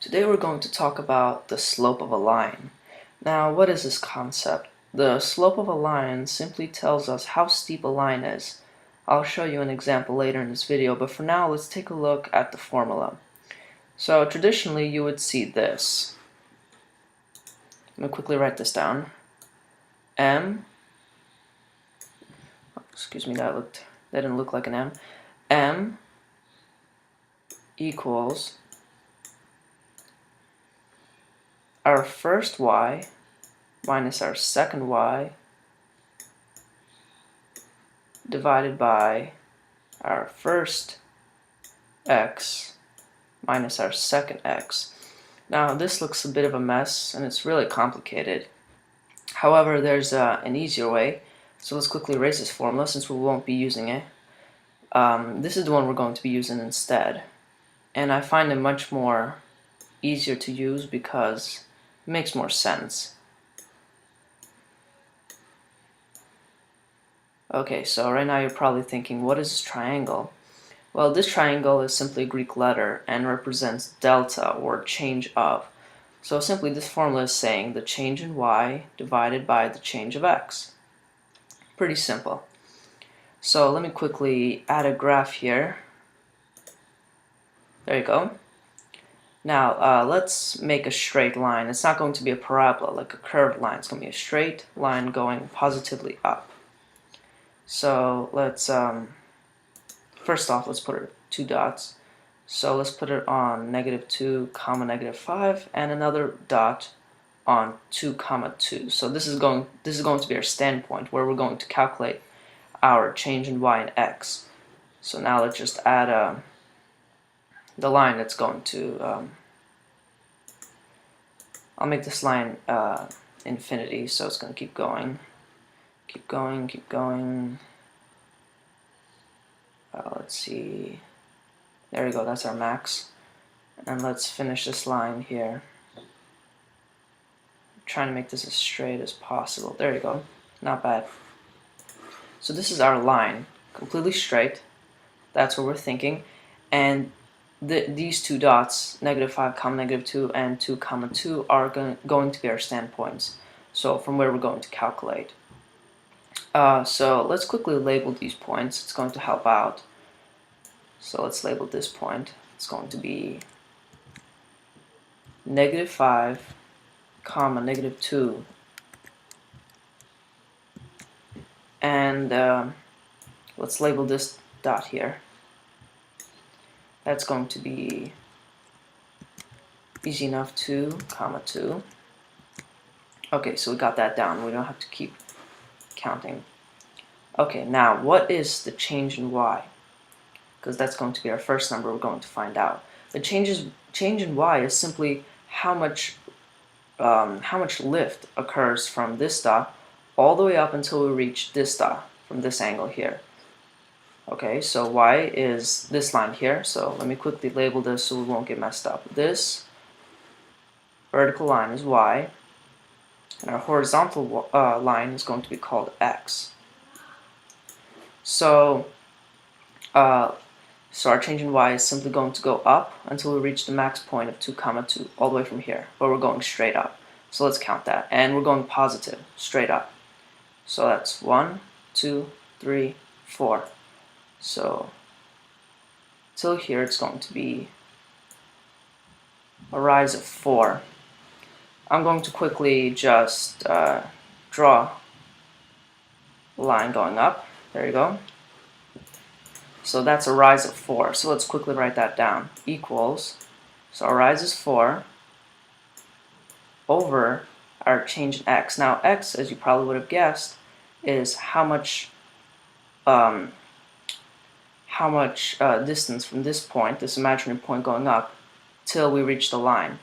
Today we're going to talk about the slope of a line. Now, what is this concept? The slope of a line simply tells us how steep a line is. I'll show you an example later in this video, but for now let's take a look at the formula. So traditionally you would see this. Let me quickly write this down. Excuse me, that didn't look like an M. M equals our first y minus our second y divided by our first x minus our second x. Now this looks a bit of a mess and it's really complicated. However, there's an easier way. So let's quickly erase this formula since we won't be using it. This is the one we're going to be using instead. And I find it much more easier to use because it makes more sense. Okay, so right now you're probably thinking, what is this triangle? Well, this triangle is simply a Greek letter and represents delta, or change of. So simply this formula is saying the change in y divided by the change of x. Pretty simple. So let me quickly add a graph here. There you go. Now let's make a straight line. It's not going to be a parabola like a curved line. It's going to be a straight line going positively up. So let's first off, let's put it 2 dots. So let's put it on -2, -5, and another dot on 2, 2. So this is going to be our standpoint where we're going to calculate our change in y and x. So now let's just add the line that's going to. I'll make this line infinity, so it's going to keep going, keep going, keep going. Let's see. There we go, that's our max. And let's finish this line here. I'm trying to make this as straight as possible. There you go. Not bad. So this is our line, completely straight. That's what we're thinking. And these 2 dots, -5, -2, and 2, 2, are going to be our standpoints. So from where we're going to calculate. So let's quickly label these points. It's going to help out. So let's label this point. It's going to be -5, -2, and let's label this dot here. That's going to be easy enough, 2, 2. Okay, so we got that down. We don't have to keep counting. Okay, now what is the change in y? Because that's going to be our first number we're going to find out. The change in y is simply how much lift occurs from this dot all the way up until we reach this dot from this angle here. Okay, so y is this line here. So let me quickly label this so we won't get messed up. This vertical line is y, and our horizontal line is going to be called x. So our change in y is simply going to go up until we reach the max point of 2, 2, all the way from here, but we're going straight up. So let's count that, and we're going positive, straight up. So that's 1, 2, 3, 4. So till here it's going to be a rise of 4. I'm going to quickly just draw a line going up. There you go. So that's a rise of 4. So let's quickly write that down. Equals, so our rise is 4 over our change in x. Now x, as you probably would have guessed, is how much distance from this point, this imaginary point going up, till we reach the line.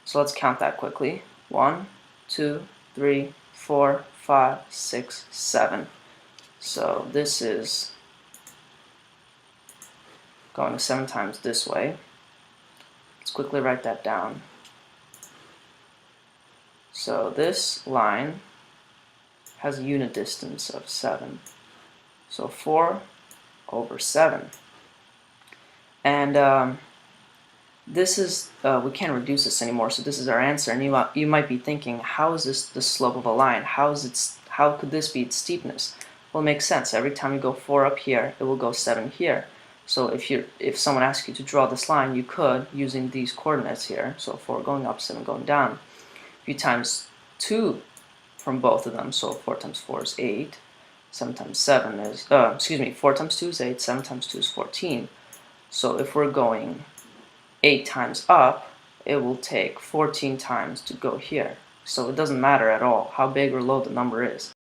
So let's count that quickly. 1, 2, 3, 4, 5, 6, 7. So this is going 7 times this way. Let's quickly write that down. So this line has a unit distance of 7. So 4 over 7. And this is, we can't reduce this anymore, so this is our answer. And you might be thinking, how is this the slope of a line? How could this be its steepness? Well, it makes sense. Every time you go 4 up here, it will go 7 here. So if someone asks you to draw this line, you could, using these coordinates here, so 4 going up, 7 going down. If you times 2 from both of them, so 4 times 4 is 8, 7 times 7 is, 4 times 2 is 8, 7 times 2 is 14. So if we're going 8 times up, it will take 14 times to go here. So it doesn't matter at all how big or low the number is.